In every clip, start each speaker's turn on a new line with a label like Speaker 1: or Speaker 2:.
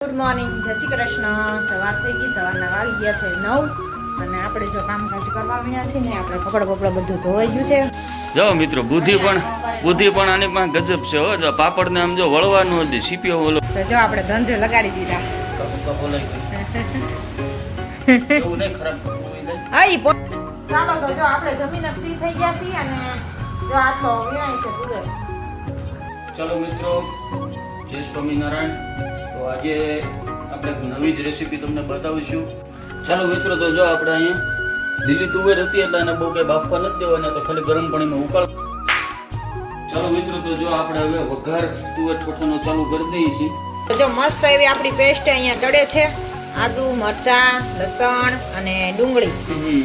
Speaker 1: Good morning, જય શ્રી કૃષ્ણ। સવાર થઈ ગઈ, સવારના વાગી ગયા છે 9 અને આપણે જો કામકાજ કરવા આવ્યા છીએ ને આપણે કપડાં બપડા બધું ધોવાઈ ગયું છે।
Speaker 2: જો મિત્રો બુદ્ધિ પણ આની પાસે ગજબ છે હો। જો પાપડ ને આમ જો વળવાનું હતી સીપીઓ ઓલો
Speaker 1: તો જો આપણે ધંધે લગાડી દીધા। ચાલો તો જો આપણે જમીને ફ્રી થઈ ગયા છીએ અને જો આ તો વિનાય છે તુવેર।
Speaker 2: ચલો મિત્રો, જય સ્વામિનારાયણ। તો આજે આપણે નવી જ રેસીપી તમને બતાવીશું। ચાલો મિત્રો, તો જો આપણે અહીંયા લીલી તુવેર હતી એટલે એને બહુ કઈ બાફવા નથી દેવાના, તો ખાલી ગરમ પાણીમાં ઉકાળ। ચાલો મિત્રો, તો જો આપણે હવે વઘાર તુવેર ઠોઠાનો ચાલુ કરી દઈએ છીએ।
Speaker 1: તો જો મસ્ત એવી આપણી પેસ્ટ અહીંયા ચડે છે, આદુ, મરચા, લસણ અને ડુંગળી।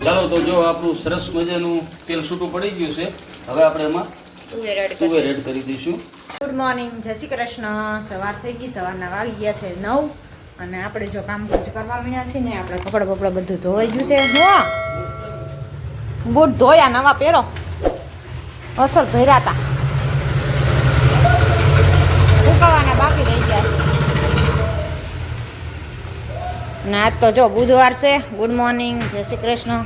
Speaker 2: ચાલો તો જો આપણું સરસ મજાનું તેલ છૂટું પડી ગયું છે। હવે આપણે એમાં તુવેર એડ કરી દઈશું।
Speaker 1: ગુડ મોર્નિંગ, જય શ્રી કૃષ્ણ। સવાર થઈ ગઈ, સવારના વાગી ગયા છે 9 અને આપણે જો કામકાજ કરવા મળ્યા છીએ ને આપણે કપડાં બપડા બધું ધોવાઈ ગયું છે। બૂટ ધોયા, નવા પહેરો, અસલ ભર્યા હતા, ઉકાવાના બાકી રહી ગયા છે। અને આજ તો જો બુધવાર છે। ગુડ મોર્નિંગ, જય શ્રી કૃષ્ણ।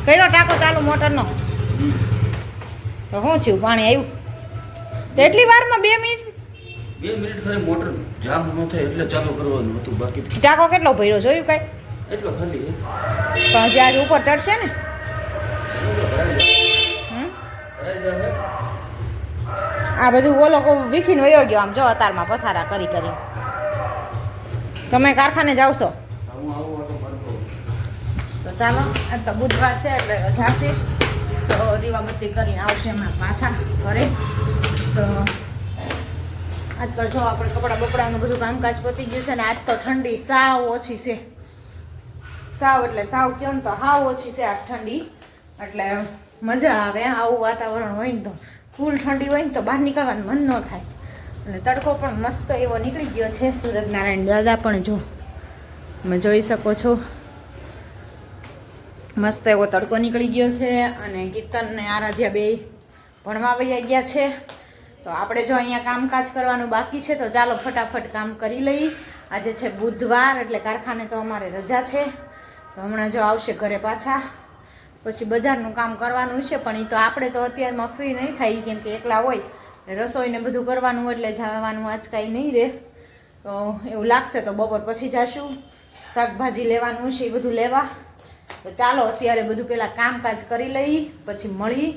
Speaker 1: કર્યો ટાંકો ચાલુ મોટરનો? તો શું થયું, પાણી આવ્યું? તો એટલી વારમાં 2 મિનિટ?
Speaker 2: 2 મિનિટ ખાલી મોટર જામ ન થાય એટલે ચાલુ કરવાનું હતું, બાકી
Speaker 1: ટાંકો કેટલો ભર્યો જોયું કઈ?
Speaker 2: એટલો ખાલી
Speaker 1: પણ જ્યારે ઉપર ચડશે ને આ બધું ઓલો વીખીને વયો ગયો આમ જો અતારમાં પથારા કરી કરી। તમે કારખાને જાવ છો? તો ચાલો, આજ તો બુધવાર છે એટલે રજા છે, તો દીવાબત્તી કરીને આવશે એમાં પાછા ઘરે। તો આજ તો જો આપણે કપડાં બપડાનું બધું કામકાજ પતી ગયું છે ને આજ તો ઠંડી સાવ ઓછી છે। સાવ એટલે સાવ કહો ને તો હાવ ઓછી છે આ ઠંડી, એટલે મજા આવે। આવું વાતાવરણ હોય ને તો ફૂલ ઠંડી હોય ને તો બહાર નીકળવાનું મન ન થાય, અને તડકો પણ મસ્ત એવો નીકળી ગયો છે। સૂરજનારાયણ દાદા પણ જો તમે જોઈ શકો છો, મસ્ત એવો તડકો નીકળી ગયો છે। અને કીર્તન ને આરાધ્યા બે ભણવા વયા ગયા છે। તો આપણે જો અહીંયા કામકાજ કરવાનું બાકી છે, તો ચાલો ફટાફટ કામ કરી લઈએ। આજે છે બુધવાર એટલે કારખાને તો અમારે રજા છે, તો હમણાં જો આવશે ઘરે પાછા, પછી બજારનું કામ કરવાનું છે, પણ એ તો આપણે તો અત્યારમાં ફ્રી નહીં થાય કેમ કે એકલા હોય, રસોઈને બધું કરવાનું હોય એટલે જવાનું આજ કાંઈ નહીં રહે। તો એવું લાગશે તો બપોર પછી જઈશું, શાકભાજી લેવાનું છે એ બધું લેવા। તો ચાલો અત્યારે બધું પેલા કામકાજ કરી લઈએ પછી મળી।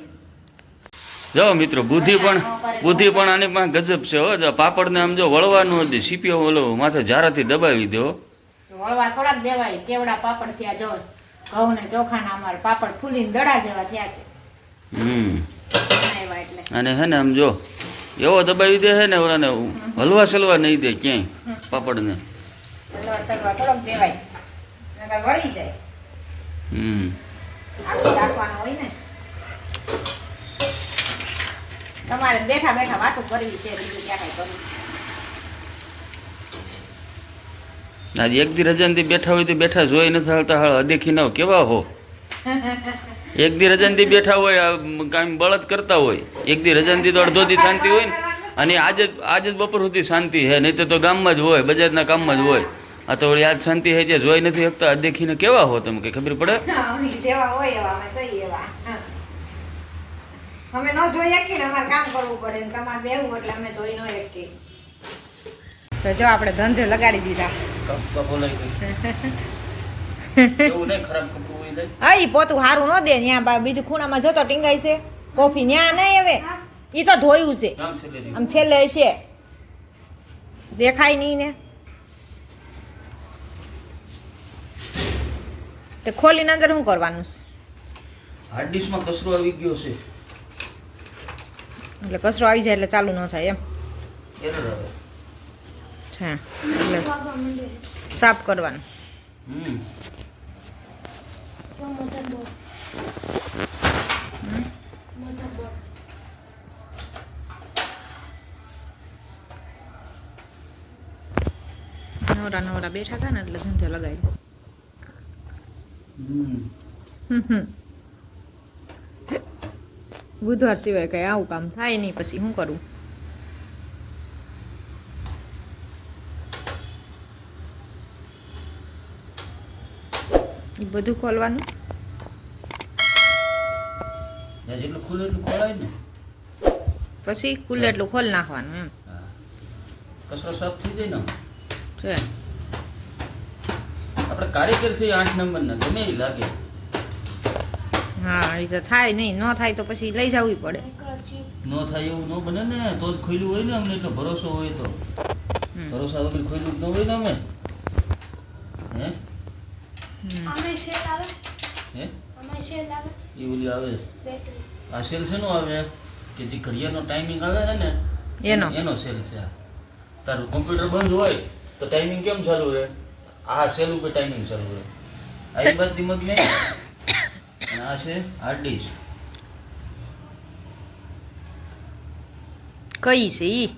Speaker 2: જો મિત્રો બુદ્ધિ પણ આની પાસે ગજબ છે હો। જો પાપડ ને આમ જો વળવાનું હતી સીપીઓ ઓલો માથે જારાથી દબાવી દો।
Speaker 1: વળવા થોડા જ દેવાય, કેવડા પાપડ થયા જો, ઘઉં ને ચોખાના અમારે પાપડ ફૂલીને દડા જેવા થયા છે।
Speaker 2: અને હે ને આમ જો એવો દબાવી દે હે ને ઓલાને હલવા સલવા નહીં દે ક્યાંય પાપડ ને,
Speaker 1: હલવા સલવા થોડોક દેવાય નકર વળી જાય। આખો રાખવાનો હોય ને, તમારે બેઠા બેઠા વાતો કરવી છે, બીજું ક્યાં કઈ કરવું।
Speaker 2: આજે એક દી રજાનથી બેઠા હોય તો બેઠા જોઈ નથી હાલતા, હાલ અદેખી ના કેવા હો। એક દી રજાનથી બેઠા હોય કામ બળદ કરતા હોય, એક દી રજાનથી તો અડધો દી શાંતિ હોય ને, અને આજે જ બપોર સુધી શાંતિ હે, નહીં તો ગામમાં જ હોય, બજારના કામમાં જ હોય। આ તો વળી આજ શાંતિ હે, જે જોઈ નથી શકતા અદેખીને કેવા હો તમે, કઈ ખબર પડે?
Speaker 1: જેવા હોય એવા અમે સહી એવા, અમે ન જોઈ શકીએ ને, અમારે કામ કરવું પડે ને તમારે બેવું એટલે અમે જોઈ ન શકીએ। તો જો આપણે ધંધે લગાડી દીધા। હા, ઈ પોતું સારું ન દે, ત્યાં બીજું ખૂણામાં જતો ટીંગાય છે કોફી, ન્યા નહીં હવે ઈ તો ધોયું છે આમ છેલ્લે છે, દેખાય નહીં ને, તે ખોલીને અંદર શું કરવાનું છે?
Speaker 2: હાર્ડ ડિસ્કમાં કચરો આવી ગયો છે,
Speaker 1: એટલે કચરો આવી જાય એટલે ચાલુ ન થાય એમ?
Speaker 2: એરર આવે
Speaker 1: હા, એટલે સાફ કરવાનું। નવરા બેઠા હતા ને એટલે ધંધે લગાવ્યું। બુધવાર સિવાય કઈ આવું કામ થાય નહીં, પછી શું કરું? એ બધું ખોલવાનું.
Speaker 2: ત્યાં જેટલું ખુલે એટલું ખોલાય ને.
Speaker 1: પછી ખુલ્લે એટલું ખોલી નાખવાનું એમ
Speaker 2: હા, કચરો સાફ થઈ જાય ને.
Speaker 1: છે.
Speaker 2: આપણે કારીગર છે 8 નંબરના, ગમે એવી લાગે.
Speaker 1: હા, એ તો થાય નહીં, ન થાય તો પછી લઈ જવું પડે.
Speaker 2: ન થાય એવું ન બને ને, તો જ ખોલ્યું હોય ને. અમને એટલો ભરોસો હોય તો. ભરોસા વગર ખોલ્યું જ ન હોય ને અમે. હે
Speaker 3: અમે શેલ આવે
Speaker 2: હે
Speaker 3: અમે શેલ આવે
Speaker 2: એ ઓલી આવે
Speaker 3: બેટરી
Speaker 2: આ સેલ છે નો આવે કે જે ઘડિયાળનો ટાઈમિંગ આવે છે ને એનો સેલ છે આ. તારું કોમ્પ્યુટર બંધ હોય તો ટાઈમિંગ કેમ ચાલુ રહે? આ સેલ ઉપર ટાઈમિંગ ચાલુ રહે. આ બાદ દિમાગ નહીં. અને આ છે હાર્ડ ડિસ્ક.
Speaker 1: કઈ છે ઈ?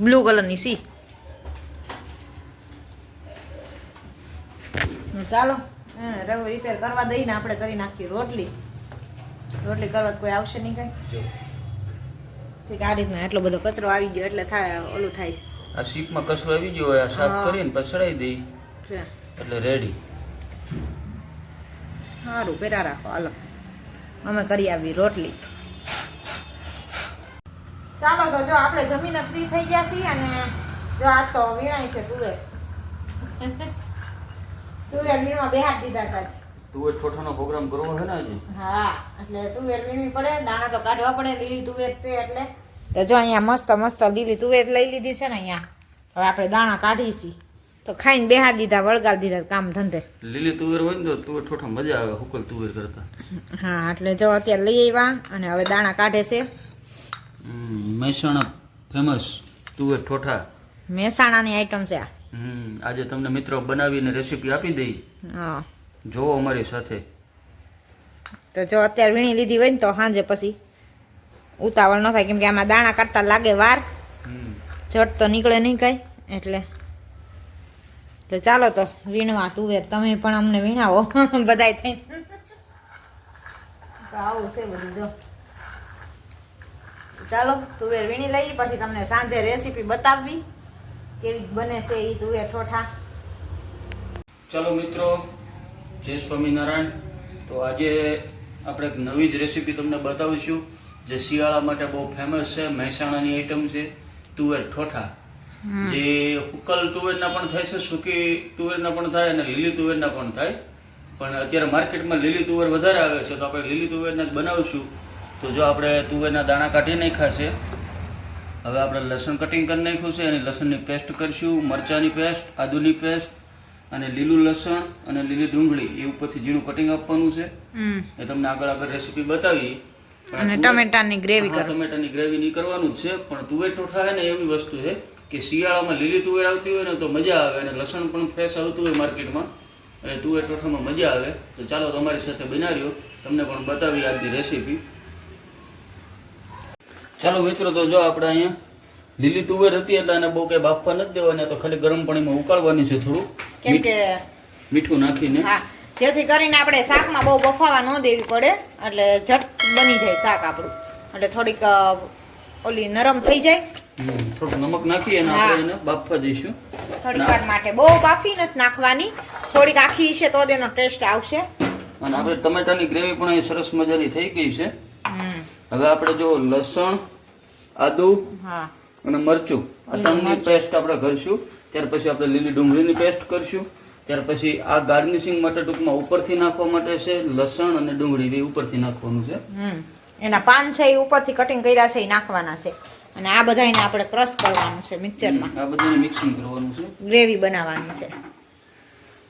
Speaker 1: બ્લુ કલરની સી. ચાલો રવ રિપેર કરવા દઈને આપણે કરી નાખીએ રોટલી. રોટલી કરવા તો કોઈ આવશે નહીં કઈ. ઠીક, આ રીતના એટલો બધો કચરો આવી ગયો એટલે થાય ઓલું થાય છે.
Speaker 2: આ શીપમાં કચરો આવી ગયો હોય, આ સાફ કરીને પછી ચડાવી દઈ
Speaker 1: છે.
Speaker 2: એટલે રેડી.
Speaker 1: સારું પેરા રાખો, હાલો અમે કરી આવી રોટલી. ચાલો તો જો આપણે જમીને ફ્રી થઈ ગયા છીએ અને જો આ તો વીણાય છે તુવેર. તુવેર વીણવા બે હાથ દીધા સાચે.
Speaker 2: તુવેર ઠોઠાનો પ્રોગ્રામ કરવો છે ને આજે.
Speaker 1: હા, એટલે તુવેર વીણવી પડે, દાણા તો કાઢવા પડે, લીલી તુવેર છે એટલે. તો જો અહીંયા મસ્ત મસ્ત લીલી તુવેર લઈ લીધી છે ને અહીંયા. હવે આપણે દાણા કાઢીશી તો ખાઈને બેહા દીધા, વળગાડી દીધા કામ ધંધે.
Speaker 2: લીલી તુવેર હોય ને તો તુવેર ઠોઠા મજા આવે હુકલ તુવેર કરતા.
Speaker 1: હા, એટલે જો અત્યારે લઈ આવ્યા અને હવે દાણા કાઢે છે.
Speaker 2: મહેસાણા ફેમસ તુવેર ઠોઠા.
Speaker 1: મહેસાણાની આઈટમ છે આ.
Speaker 2: આજે તમને મિત્રો બનાવીને રેસીપી આપી દઈ.
Speaker 1: હા,
Speaker 2: જોવો અમારી સાથે.
Speaker 1: તો જો અત્યારે વીણી લીધી હોય ને તો સાંજે પછી ઉતાવળ ન થાય, કેમ કે આમાં દાણા કાઢતા લાગે વાર, ઝટ તો નીકળે નહીં કાંઈ એટલે. તો ચાલો તો વીણવા તુવેર. તમે પણ અમને વીણાવો બધાય થઈને. તો આવું છે બધું જો. ચાલો તુવેર વીણી લઈ પછી તમને સાંજે રેસીપી બતાવવી કેવી બને છે એ તુવેર ઠોઠા.
Speaker 2: ચાલો મિત્રો, જય સ્વામિનારાયણ. તો આજે આપણે એક નવી જ રેસીપી તમને બતાવીશું જે શિયાળા માટે બહુ ફેમસ છે. મહેસાણાની આઈટમ છે તુવેર ઠોઠા. જે હુકલ તુવેરના પણ થાય છે, સૂકી તુવેરના પણ થાય અને લીલી તુવેરના પણ થાય. પણ અત્યારે માર્કેટમાં લીલી તુવેર વધારે આવે છે તો આપણે લીલી તુવેરના જ બનાવીશું. તો જો આપણે તુવેરના દાણા કાઢી નાખ્યા છે. હવે આપણે લસણ કટિંગ કરી નાખ્યું છે અને લસણની પેસ્ટ કરીશું, મરચાંની પેસ્ટ, આદુની પેસ્ટ અને લીલું લસણ અને લીલી ડુંગળી એ ઉપરથી ઝીણું કટિંગ આપવાનું છે. એ તમને આગળ રેસીપી બતાવી.
Speaker 1: અને ટમેટાની ગ્રેવી કરો.
Speaker 2: ટમેટાની ગ્રેવી નહીં કરવાનું જ છે. પણ તુવેર ઠોઠા છે ને એવી વસ્તુ છે કે શિયાળામાં લીલી તુવેર આવતી હોય ને તો મજા આવે અને લસણ પણ ફ્રેશ આવતું હોય માર્કેટમાં એટલે તુવેર ઠોઠામાં મજા આવે. તો ચાલો તમારી સાથે બનાવ્યો, તમને પણ બતાવી આજની રેસીપી. ચાલો મિત્રો, તો જો આપણે અહીંયા લીલી તુવેર હતી એટલે આને બહુ કંઈ બાફવા નથી દેવાની, તો ખાલી ગરમ પાણીમાં ઉકાળવાની છે થોડું,
Speaker 1: કેમ કે
Speaker 2: મીઠું નાખીને.
Speaker 1: હા, જેથી કરીને આપણે શાકમાં બહુ બફાવા ન દેવી પડે એટલે ઝટ બની જાય શાક આપણું. એટલે થોડીક ઓલી નરમ થઈ જાય.
Speaker 2: થોડુંક નમક નાખી અને આપણે એને બાફવા દઈશું
Speaker 1: થોડીક વાર માટે. બહુ બાફી નથી નાખવાની, થોડીક આખી છે તો તેનો ટેસ્ટ આવશે.
Speaker 2: અને આપણે ટમેટાની ગ્રેવી પણ અહીં સરસ મજાની થઈ ગઈ છે. હવે આપણે જો લસણ, આદુ
Speaker 1: હા
Speaker 2: અને મરચું આ ત્રણની પેસ્ટ આપણે કરશું. ત્યાર પછી આપણે લીલી ડુંગળીની પેસ્ટ કરશું. ત્યાર પછી આ ગાર્નિશિંગ માટે ટૂંકમાં ઉપરથી નાખવા માટે છે લસણ અને ડુંગળી એ ઉપરથી નાખવાનું છે.
Speaker 1: એના પાન છે એ ઉપરથી કટિંગ કર્યા છે એ નાખવાના છે. અને આ બધાને આપણે ક્રશ કરવાનું છે મિક્સરમાં.
Speaker 2: આ બધાને મિક્સિંગ કરવાનું છે,
Speaker 1: ગ્રેવી બનાવવાની છે.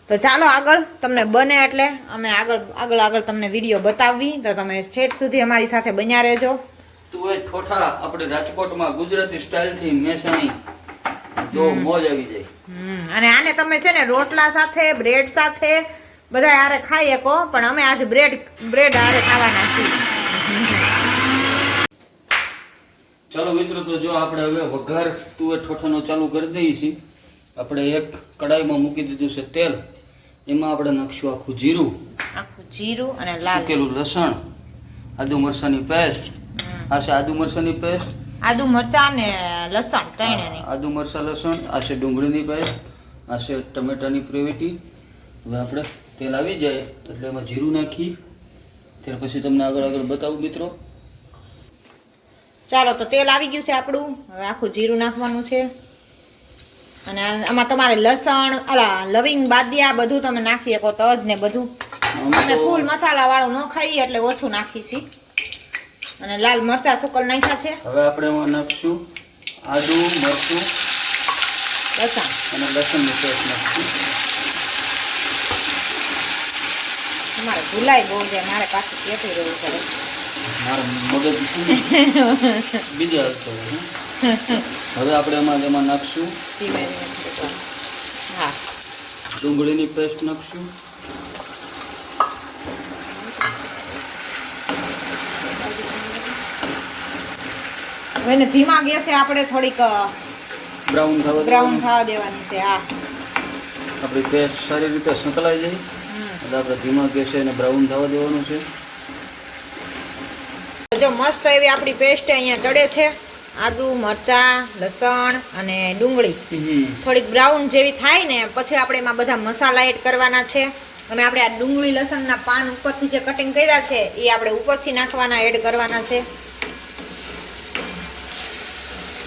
Speaker 1: તો ચાલો આગળ તમને બને એટલે અમે આગળ તમને વિડીયો બતાવવી, તો તમે છેટ સુધી અમારી સાથે બન્યા રહેજો.
Speaker 2: તુવેર ઠોઠા આપણે રાજકોટમાં ગુજરાતી સ્ટાઇલથી મહેસાણી જો મોજ આવી જાય.
Speaker 1: અને આને તમે છે ને રોટલા સાથે, બ્રેડ સાથે બધા હારે ખાઈ શકો, પણ અમે આજે બ્રેડ હારે ખાવાના છીએ.
Speaker 2: ચાલો મિત્રો, તો જો આપણે હવે વઘાર તુવેર ઠોઠાનો ચાલુ કરી દઈએ છીએ. આપણે એક કડાઈમાં મૂકી દીધું છે તેલ. એમાં આપણે નાખશું આખું જીરું
Speaker 1: અને લાલ
Speaker 2: સુકેલું લસણ, આદુ મરચાંની પેસ્ટ. આ છે આદુ મરચાંની પેસ્ટ,
Speaker 1: આદુ મરચાં ને લસણ ત્રણેયની.
Speaker 2: આદુ મરચાં લસણ. આ છે ડુંગળીની પેસ્ટ, આ છે ટમેટાની ગ્રેવી, હવે આપણે તેલ આવી જાય એટલે એમાં જીરું નાખી ત્યાર પછી તમને આગળ બતાવું મિત્રો.
Speaker 1: ચાલો તો તેલ આવી ગયું છે આપણું. હવે આખું જીરું નાખવાનું છે અને આમાં તમારે લસણ લવિંગ બાદિયા બધું તમે નાખી શકો, તજ ને બધું. અમે ફૂલ મસાલા વાળું ન ખાઈએ એટલે ઓછું નાખીશી. અને લાલ મરચા સુકલ નાખ્યા છે.
Speaker 2: હવે આપણે એમાં નાખશું આદુ મરચું
Speaker 1: લસણ
Speaker 2: અને લસણની પેસ્ટ નાખશું.
Speaker 1: મારે ભૂલાય બહુ છે, મારે પાછું કહેતું રહેવું પડે.
Speaker 2: મારા મગજ બીજા હાલતો હોય. હવે આપણે એમાં નાખશું
Speaker 1: ધીમે ધીમે છોડવાનું. હા,
Speaker 2: ડુંગળીની પેસ્ટ નાખશું.
Speaker 1: હવે એને ધીમા ગેસે આપણે થોડીક
Speaker 2: બ્રાઉન
Speaker 1: થવા દેવાની છે. હા,
Speaker 2: આપણી પેસ્ટ સારી રીતે સંકળાઈ જાય એટલે આપણે ધીમા ગેસે એને બ્રાઉન થવા દેવાનું છે.
Speaker 1: જો મસ્ત એવી આપણી પેસ્ટ અહીંયા ચડે છે. આદુ મરચા લસણ અને ડુંગળી થોડીક બ્રાઉન જેવી થાય ને પછી આપણે એમાં બધા મસાલા એડ કરવાના છે. અને આપણે આ ડુંગળી લસણના પાન ઉપરથી જે કટિંગ કર્યા છે એ આપણે ઉપરથી નાખવાના, એડ કરવાના છે.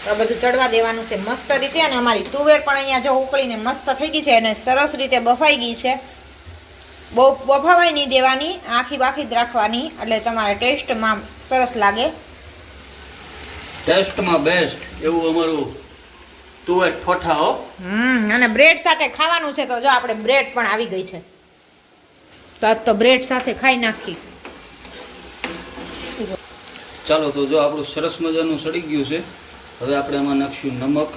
Speaker 1: તો બધું ચડવા દેવાનું છે મસ્ત રીતે. અને અમારી તુવેર પણ અહીંયા જો ઉકળીને મસ્ત થઈ ગઈ છે અને સરસ રીતે બફાઈ ગઈ છે. બહુ બફાવાય નહીં દેવાની, આખી બાખી જ રાખવાની એટલે તમારે ટેસ્ટમાં સરસ લાગે.
Speaker 2: ટેસ્ટમાં બેસ્ટ એવું અમારું તુવેર ઠોઠા હો.
Speaker 1: અને બ્રેડ સાથે ખાવાનું છે. તો જો આપણે બ્રેડ પણ આવી ગઈ છે તો આજ તો બ્રેડ સાથે ખાઈ નાખી.
Speaker 2: ચાલો તો જો આપણું સરસ મજાનું સડી ગયું છે. હવે આપણે એમાં નાખશું નમક,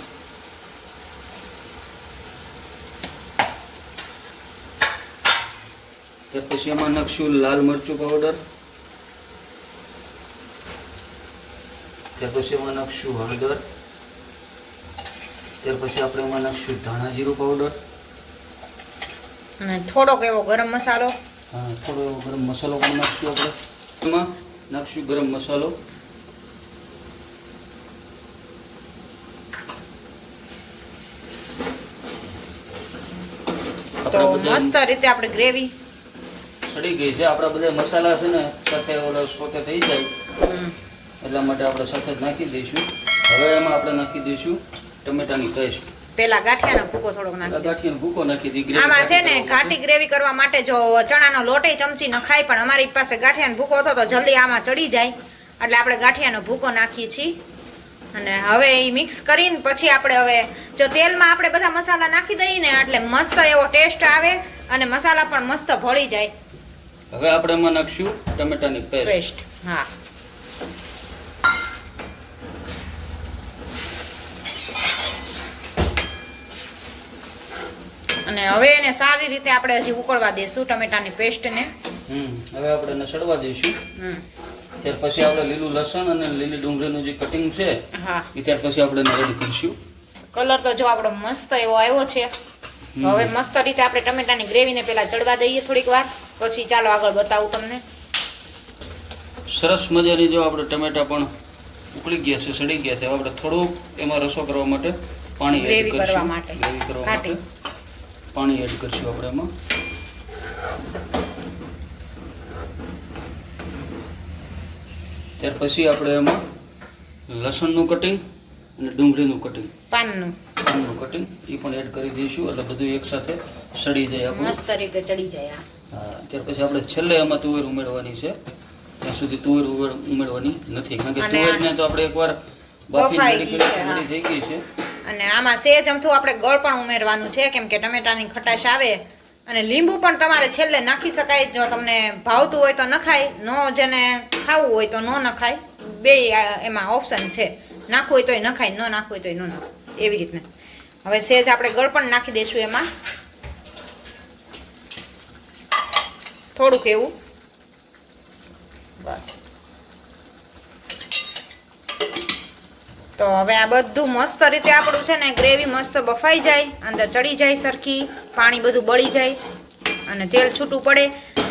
Speaker 2: ત્યાર પછી એમાં નાખશું લાલ મરચું પાવડર, ત્યાર પછી એમાં નાખશું હળદર, ત્યાર પછી આપણે એમાં નાખશું ધાણા જીરું પાવડર
Speaker 1: અને થોડોક એવો ગરમ મસાલો.
Speaker 2: હા, થોડો એવો ગરમ મસાલો પણ નાખશું આપણે. એમાં નાખશું ગરમ મસાલો.
Speaker 1: તો મસ્ત રીતે આપણે ગ્રેવી
Speaker 2: સડી ગઈ છે. આપણા બધા મસાલા છે ને સાથે ઓલો સોતે થઈ જાય એટલા માટે આપણે સાથે જ નાખી દઈશું. હવે એમાં આપણે નાખી દઈશું ટમેટાની પેસ્ટ.
Speaker 1: પેલા ગાંઠિયાનો ભૂકો થોડોક નાખી.
Speaker 2: ગાંઠિયાનો ભૂકો નાખી દી.
Speaker 1: આમાં છે ને ઘાટી ગ્રેવી કરવા માટે જો ચણાનો લોટ ચમચી નખાય, પણ અમારી પાસે ગાંઠિયાનો ભૂકો હતો તો જલ્દી આમાં ચડી જાય એટલે આપણે ગાંઠિયાનો ભૂકો નાખીએ છીએ. અને હવે એ મિક્સ કરીને પછી આપણે હવે જો તેલમાં આપણે બધા મસાલા નાખી દઈએ ને એટલે મસ્ત એવો ટેસ્ટ આવે અને મસાલા પણ મસ્ત ભળી જાય.
Speaker 2: હવે આપણે એમાં નાખશું ટમેટાની પેસ્ટ.
Speaker 1: હા, અને હવે એને સારી રીતે આપણે હજી ઉકળવા દઈશું ટમેટાની પેસ્ટને.
Speaker 2: હવે આપણે એને સડવા દઈશું. ત્યાર પછી આપણે લીલું લસણ અને લીલી ડુંગળીનું જે કટિંગ છે
Speaker 1: હા,
Speaker 2: એ ત્યાર પછી આપણે એને રેડી કરીશું.
Speaker 1: કલર તો જો આપણો મસ્ત એવો આવ્યો છે. હવે મસ્ત રીતે આપણે ટમેટાની ગ્રેવીને પેલા ચડવા દઈએ થોડીક વાર, પછી ચાલો આગળ બતાવું તમને.
Speaker 2: સરસ મજાની જો આપણે ટમેટા પણ ઉકળી ગયા છે, સડી ગયા છે. હવે આપણે થોડુંક એમાં રસો કરવા માટે પાણી એડ
Speaker 1: ગ્રેવી
Speaker 2: કરશું.
Speaker 1: કરવા માટે
Speaker 2: ગ્રેવી કરવા માટે પાણી એડ કરશું આપણે એમાં. ત્યાર પછી આપણે એમાં લસણનું કટિંગ અને ડુંગળીનું કટિંગ,
Speaker 1: પાનનું
Speaker 2: કટિંગ એ પણ એડ કરી દઈશું એટલે બધું એકસાથે સડી જાય આપણું.
Speaker 1: મસ્ત રીતે ચડી જાય.
Speaker 2: હા, ત્યાર પછી આપણે છેલ્લે એમાં તુવેર ઉમેરવાની છે. ત્યાં સુધી તુવેર ઉમેરવાની નથી કારણ કે તુવેરને તો આપણે એકવાર બાફી થઈ ગઈ છે.
Speaker 1: અને આમાં સેજ અમથું આપણે ગળ પણ ઉમેરવાનું છે કેમ કે ટમેટાની ખટાશ આવે. અને લીંબુ પણ તમારે છેલ્લે નાખી શકાય, જો તમને ભાવતું હોય તો નખાય, નો જેને ખાવું હોય તો ન નખાય. બે એમાં ઓપ્શન છે, નાખવું હોય તોય નખાય, ન નાખવું હોય તોય ન નખાય, એવી રીતના. હવે સેજ આપણે ગળ પણ નાખી દઈશું એમાં થોડુંક એવું, બસ. તો હવે આ બધું મસ્ત રીતે આપણું છે ને ગ્રેવી મસ્ત બફાઈ જાય, અંદર ચડી જાય સરખી, પાણી બધું બળી જાય અને તેલ છૂટું પડે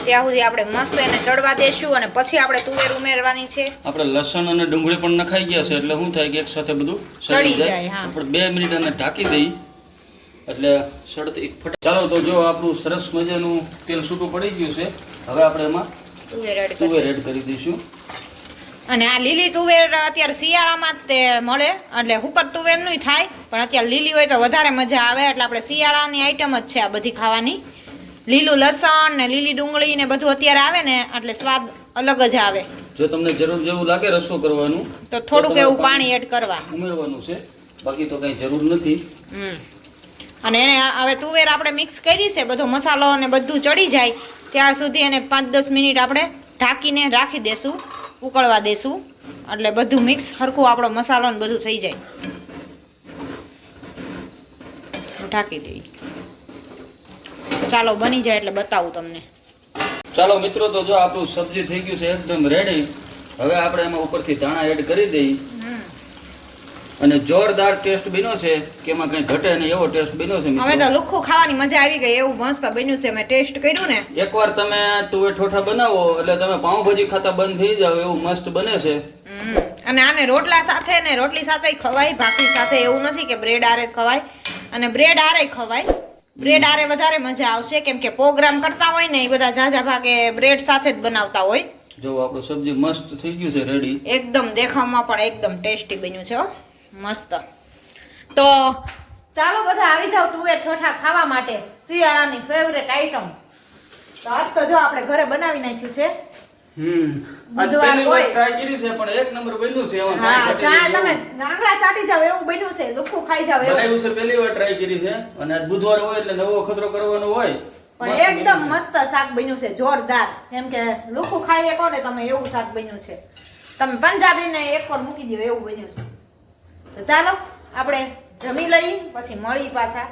Speaker 1: ત્યાં સુધી આપણે મસ્ત એને ચડવા દેશું. અને પછી આપણે તુવેર ઉમેરવાની છે.
Speaker 2: આપણે લસણ અને ડુંગળી પણ નખાઈ ગયા છે એટલે શું થાય કે એક સાથે બધું ચડી જાય. આપણે 2 મિનિટ એને ઢાંકી દઈ એટલે સડતી ચાલો તો જો આપણું સરસ મજાનું તેલ છૂટું પડી ગયું છે. હવે આપણે એમાં તુવેર એડ કરી દઈશું.
Speaker 1: અને આ લીલી તુવેર અત્યારે શિયાળામાં જ તે મળે, એટલે હુકર તુવેર નહીં થાય, પણ અત્યારે લીલી હોય તો વધારે મજા આવે. એટલે આપણે શિયાળાની આઈટમ જ છે આ બધી ખાવાની. લીલું લસણ ને લીલી ડુંગળી ને બધું અત્યારે આવે ને એટલે સ્વાદ અલગ જ આવે.
Speaker 2: જો તમને જરૂર જેવું લાગે રસો કરવાનું
Speaker 1: તો થોડુંક એવું પાણી એડ કરવા
Speaker 2: ઉમેરવાનું છે, બાકી તો કઈ જરૂર નથી.
Speaker 1: અને એને હવે તુવેર આપણે મિક્સ કરી છે, બધો મસાલો અને બધું ચડી જાય ત્યાર સુધી એને 5-10 મિનિટ આપણે ઢાંકીને રાખી દેશું, ઉકળવા દેશું, એટલે બધું મિક્સ હરખું આપણો મસાલો ને બધું થઈ જાય. ઢાંકી દઈએ. ચાલો બની જાય એટલે બતાવું તમને.
Speaker 2: ચાલો મિત્રો, તો જો આપણું સબ્જી થઈ ગયું છે એકદમ રેડી. હવે આપણે એમાં ઉપરથી ધાણા એડ કરી દઈએ અને જોરદાર ટેસ્ટ બન્યો છે કે એમાં કઈ ઘટે નહીં એવો ટેસ્ટ બન્યો છે.
Speaker 1: હવે તો લુખ્ખું ખાવાની મજા આવી ગઈ, એવું મસ્ત બન્યું છે. મેં ટેસ્ટ કર્યું ને,
Speaker 2: એકવાર તમે તુવેર ઠોઠા બનાવો એટલે તમે પાઉંભાજી ખાતા બંધ થઈ જાવ એવું મસ્ત બને છે.
Speaker 1: અને આને રોટલા સાથે ને રોટલી સાથે ખવાય, ભાખરી સાથે, એવું નથી કે બ્રેડ આરે ખવાય. અને બ્રેડ આરે ખવાય, બ્રેડ આરે વધારે મજા આવશે, કેમ કે પ્રોગ્રામ કરતા હોય ને એ બધા ઝાઝા ભાગે બ્રેડ સાથે જ બનાવતા હોય.
Speaker 2: જો આપણું સબ્જી મસ્ત થઈ ગયું છે રેડી,
Speaker 1: એકદમ દેખાવમાં પણ એકદમ ટેસ્ટી બન્યું છે હો, મસ્ત. તો ચાલો બધા આવી જાવ તુવેર ઠોઠા ખાવા માટે, શિયાળાની ફેવરેટ આઈટમ. તો આજ તો જો આપણે ઘરે બનાવી નાખ્યું છે. બુધવાર હોય
Speaker 2: ટ્રાય કરી છે પણ એક નંબર બન્યું છે. એમાં
Speaker 1: હા, ચાણે તમે આંગળા ચાટી જાવ એવું બન્યું છે, લુખ્ખું ખાઈ જાવ એવું.
Speaker 2: બનાવ્યું છે, પહેલી વાર ટ્રાય કરી છે. અને આજ બુધવાર હોય એટલે નવો ખતરો કરવાનો હોય,
Speaker 1: પણ એકદમ મસ્ત શાક બન્યું છે, જોરદાર. કેમ કે લુખ્ખું ખાઈ શકો ને તમે એવું શાક બન્યું છે. તમે પંજાબીને એકવાર મૂકી દો એવું બન્યું છે. તો ચાલો આપણે જમી લઈ પછી મળી પાછા.